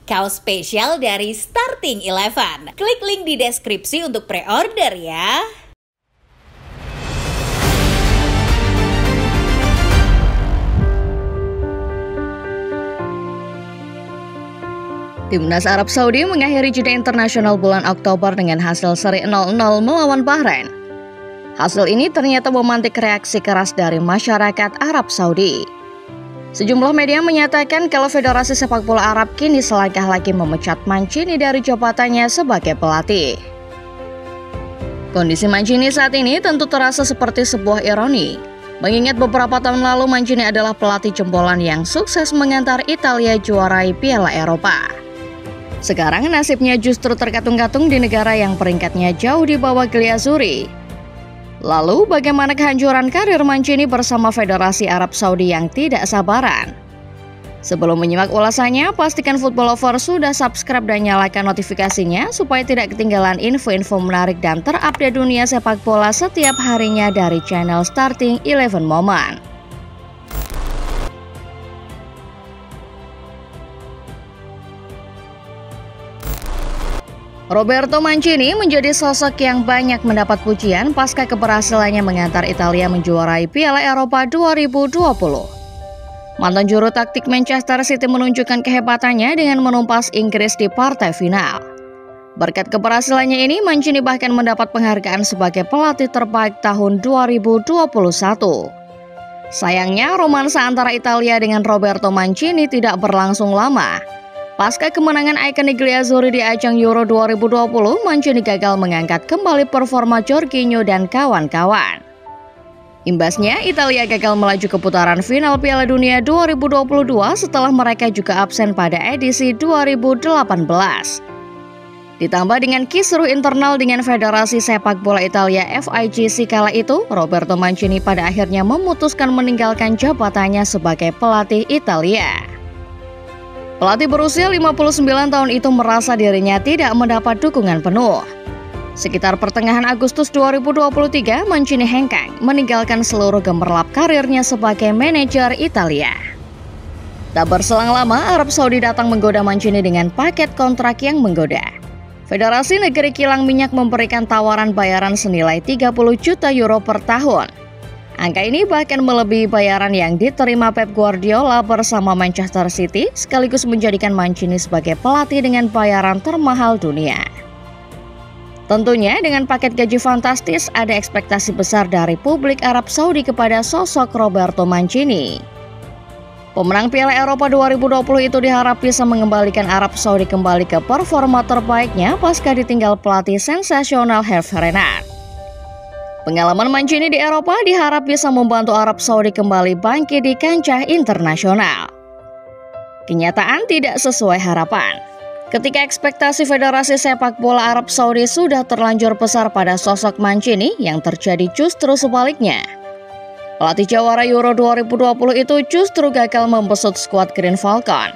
Kaos spesial dari Starting Eleven. Klik link di deskripsi untuk pre-order ya. Timnas Arab Saudi mengakhiri jeda internasional bulan Oktober dengan hasil seri 0-0 melawan Bahrain. Hasil ini ternyata memantik reaksi keras dari masyarakat Arab Saudi. Sejumlah media menyatakan kalau Federasi Sepak Bola Arab kini selangkah lagi memecat Mancini dari jabatannya sebagai pelatih. Kondisi Mancini saat ini tentu terasa seperti sebuah ironi, mengingat beberapa tahun lalu Mancini adalah pelatih jempolan yang sukses mengantar Italia juarai Piala Eropa. Sekarang nasibnya justru terkatung-katung di negara yang peringkatnya jauh di bawah Glazuri. Lalu bagaimana kehancuran karir Mancini bersama Federasi Arab Saudi yang tidak sabaran? Sebelum menyimak ulasannya, pastikan Football Lover sudah subscribe dan nyalakan notifikasinya supaya tidak ketinggalan info-info menarik dan terupdate dunia sepak bola setiap harinya dari channel Starting Eleven Moment. Roberto Mancini menjadi sosok yang banyak mendapat pujian pasca keberhasilannya mengantar Italia menjuarai Piala Eropa 2020. Mantan juru taktik Manchester City menunjukkan kehebatannya dengan menumpas Inggris di partai final. Berkat keberhasilannya ini, Mancini bahkan mendapat penghargaan sebagai pelatih terbaik tahun 2021. Sayangnya, romansa antara Italia dengan Roberto Mancini tidak berlangsung lama. Pasca kemenangan ikonik Glazuri di ajang Euro 2020, Mancini gagal mengangkat kembali performa Jorginho dan kawan-kawan. Imbasnya, Italia gagal melaju ke putaran final Piala Dunia 2022 setelah mereka juga absen pada edisi 2018. Ditambah dengan kisruh internal dengan Federasi Sepak Bola Italia FIGC kala itu, Roberto Mancini pada akhirnya memutuskan meninggalkan jabatannya sebagai pelatih Italia. Pelatih berusia 59 tahun itu merasa dirinya tidak mendapat dukungan penuh. Sekitar pertengahan Agustus 2023, Mancini hengkang meninggalkan seluruh gemerlap karirnya sebagai manajer Italia. Tak berselang lama, Arab Saudi datang menggoda Mancini dengan paket kontrak yang menggoda. Federasi Negeri Kilang Minyak memberikan tawaran bayaran senilai 30 juta euro per tahun. Angka ini bahkan melebihi bayaran yang diterima Pep Guardiola bersama Manchester City, sekaligus menjadikan Mancini sebagai pelatih dengan bayaran termahal dunia. Tentunya dengan paket gaji fantastis, ada ekspektasi besar dari publik Arab Saudi kepada sosok Roberto Mancini. Pemenang Piala Eropa 2020 itu diharap bisa mengembalikan Arab Saudi kembali ke performa terbaiknya pasca ditinggal pelatih sensasional Hervé Renard. Pengalaman Mancini di Eropa diharap bisa membantu Arab Saudi kembali bangkit di kancah internasional. Kenyataan tidak sesuai harapan. Ketika ekspektasi Federasi Sepak Bola Arab Saudi sudah terlanjur besar pada sosok Mancini, yang terjadi justru sebaliknya. Pelatih jawara Euro 2020 itu justru gagal membesut skuad Green Falcon.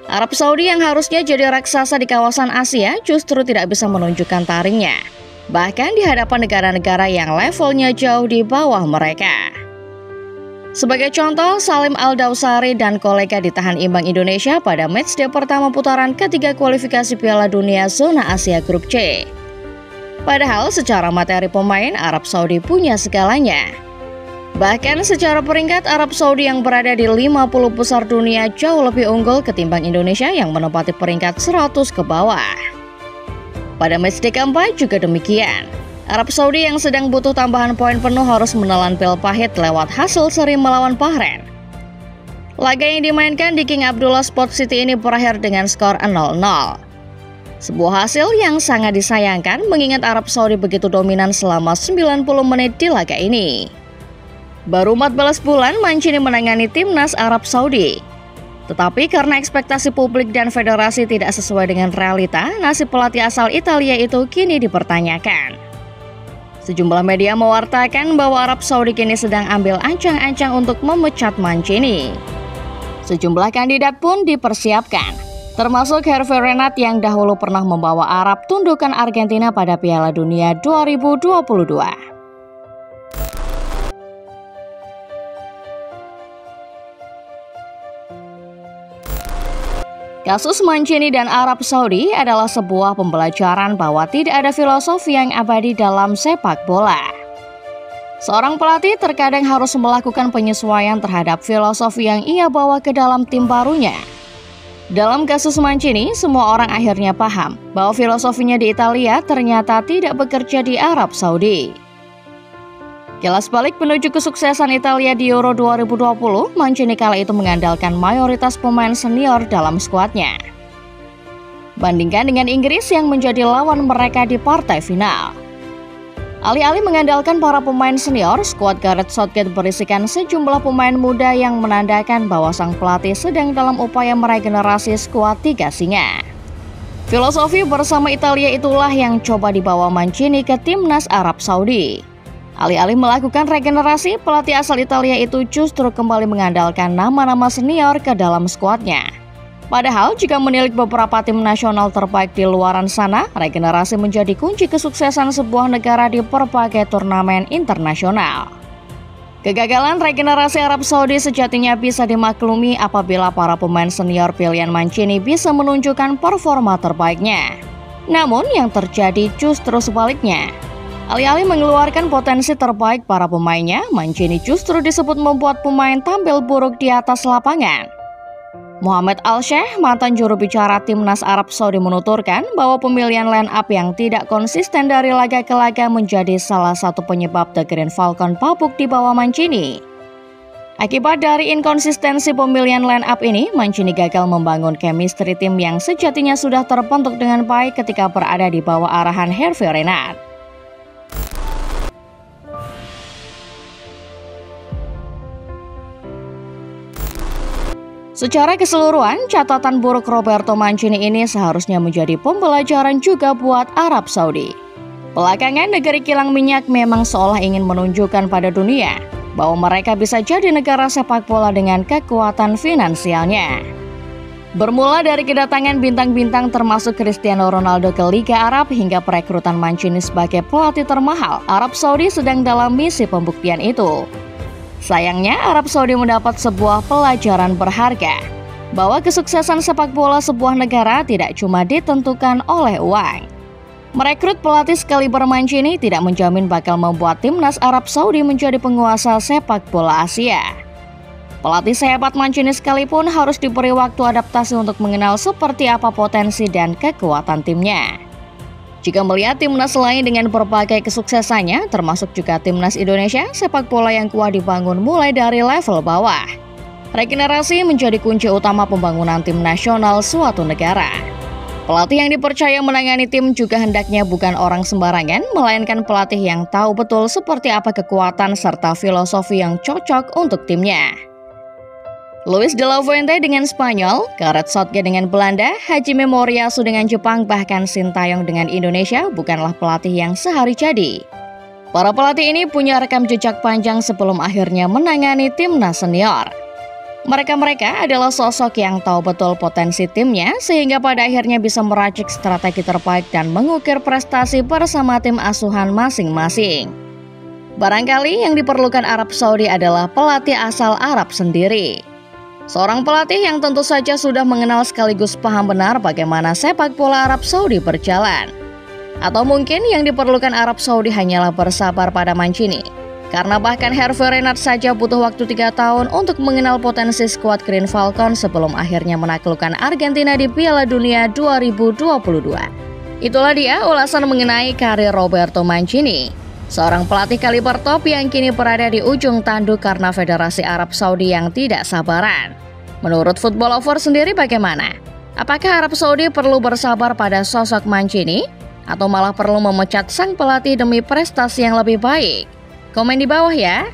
Arab Saudi yang harusnya jadi raksasa di kawasan Asia justru tidak bisa menunjukkan taringnya, bahkan di hadapan negara-negara yang levelnya jauh di bawah mereka. Sebagai contoh, Salim Al-Dawsari dan kolega ditahan imbang Indonesia pada matchday pertama putaran ketiga kualifikasi Piala Dunia Zona Asia Grup C. Padahal secara materi pemain, Arab Saudi punya segalanya. Bahkan secara peringkat, Arab Saudi yang berada di 50 besar dunia jauh lebih unggul ketimbang Indonesia yang menempati peringkat 100 ke bawah. Pada matchday keempat juga demikian. Arab Saudi yang sedang butuh tambahan poin penuh harus menelan pil pahit lewat hasil seri melawan Bahrain. Laga yang dimainkan di King Abdullah Sport City ini berakhir dengan skor 0-0. Sebuah hasil yang sangat disayangkan mengingat Arab Saudi begitu dominan selama 90 menit di laga ini. Baru 14 bulan Mancini menangani timnas Arab Saudi. Tetapi karena ekspektasi publik dan federasi tidak sesuai dengan realita, nasib pelatih asal Italia itu kini dipertanyakan. Sejumlah media mewartakan bahwa Arab Saudi kini sedang ambil ancang-ancang untuk memecat Mancini. Sejumlah kandidat pun dipersiapkan, termasuk Hervé Renard yang dahulu pernah membawa Arab tundukan Argentina pada Piala Dunia 2022. Kasus Mancini dan Arab Saudi adalah sebuah pembelajaran bahwa tidak ada filosofi yang abadi dalam sepak bola. Seorang pelatih terkadang harus melakukan penyesuaian terhadap filosofi yang ia bawa ke dalam tim barunya. Dalam kasus Mancini, semua orang akhirnya paham bahwa filosofinya di Italia ternyata tidak bekerja di Arab Saudi. Kilas balik menuju kesuksesan Italia di Euro 2020, Mancini kala itu mengandalkan mayoritas pemain senior dalam skuadnya. Bandingkan dengan Inggris yang menjadi lawan mereka di partai final. Alih-alih mengandalkan para pemain senior, skuad Gareth Southgate berisikan sejumlah pemain muda yang menandakan bahwa sang pelatih sedang dalam upaya meregenerasi skuad Tiga Singa. Filosofi bersama Italia itulah yang coba dibawa Mancini ke timnas Arab Saudi. Alih-alih melakukan regenerasi, pelatih asal Italia itu justru kembali mengandalkan nama-nama senior ke dalam skuadnya. Padahal jika menilik beberapa tim nasional terbaik di luaran sana, regenerasi menjadi kunci kesuksesan sebuah negara di berbagai turnamen internasional. Kegagalan regenerasi Arab Saudi sejatinya bisa dimaklumi apabila para pemain senior pilihan Mancini bisa menunjukkan performa terbaiknya. Namun yang terjadi justru sebaliknya. Alih-alih mengeluarkan potensi terbaik para pemainnya, Mancini justru disebut membuat pemain tampil buruk di atas lapangan. Mohamed Al-Sheikh, mantan juru bicara timnas Arab Saudi menuturkan bahwa pemilihan line up yang tidak konsisten dari laga ke laga menjadi salah satu penyebab The Green Falcon babuk di bawah Mancini. Akibat dari inkonsistensi pemilihan line up ini, Mancini gagal membangun chemistry tim yang sejatinya sudah terbentuk dengan baik ketika berada di bawah arahan Hervé Renard. Secara keseluruhan, catatan buruk Roberto Mancini ini seharusnya menjadi pembelajaran juga buat Arab Saudi. Belakangan, negeri kilang minyak memang seolah ingin menunjukkan pada dunia bahwa mereka bisa jadi negara sepak bola dengan kekuatan finansialnya. Bermula dari kedatangan bintang-bintang termasuk Cristiano Ronaldo ke Liga Arab hingga perekrutan Mancini sebagai pelatih termahal, Arab Saudi sedang dalam misi pembuktian itu. Sayangnya, Arab Saudi mendapat sebuah pelajaran berharga, bahwa kesuksesan sepak bola sebuah negara tidak cuma ditentukan oleh uang. Merekrut pelatih sekaliber Mancini tidak menjamin bakal membuat timnas Arab Saudi menjadi penguasa sepak bola Asia. Pelatih sehebat Mancini sekalipun harus diberi waktu adaptasi untuk mengenal seperti apa potensi dan kekuatan timnya. Jika melihat timnas lain dengan berbagai kesuksesannya, termasuk juga timnas Indonesia, sepak bola yang kuat dibangun mulai dari level bawah. Regenerasi menjadi kunci utama pembangunan tim nasional suatu negara. Pelatih yang dipercaya menangani tim juga hendaknya bukan orang sembarangan, melainkan pelatih yang tahu betul seperti apa kekuatan serta filosofi yang cocok untuk timnya. Luis de la Fuente dengan Spanyol, Gareth Southgate dengan Belanda, Hajime Moriyasu dengan Jepang, bahkan Sintayong dengan Indonesia bukanlah pelatih yang sehari jadi. Para pelatih ini punya rekam jejak panjang sebelum akhirnya menangani timnas senior. Mereka adalah sosok yang tahu betul potensi timnya sehingga pada akhirnya bisa meracik strategi terbaik dan mengukir prestasi bersama tim asuhan masing-masing. Barangkali yang diperlukan Arab Saudi adalah pelatih asal Arab sendiri. Seorang pelatih yang tentu saja sudah mengenal sekaligus paham benar bagaimana sepak bola Arab Saudi berjalan. Atau mungkin yang diperlukan Arab Saudi hanyalah bersabar pada Mancini. Karena bahkan Hervé Renard saja butuh waktu 3 tahun untuk mengenal potensi skuad Green Falcon sebelum akhirnya menaklukkan Argentina di Piala Dunia 2022. Itulah dia ulasan mengenai karir Roberto Mancini. Seorang pelatih kaliber top yang kini berada di ujung tanduk karena Federasi Arab Saudi yang tidak sabaran. Menurut Football Lover sendiri bagaimana? Apakah Arab Saudi perlu bersabar pada sosok Mancini? Atau malah perlu memecat sang pelatih demi prestasi yang lebih baik? Komen di bawah ya!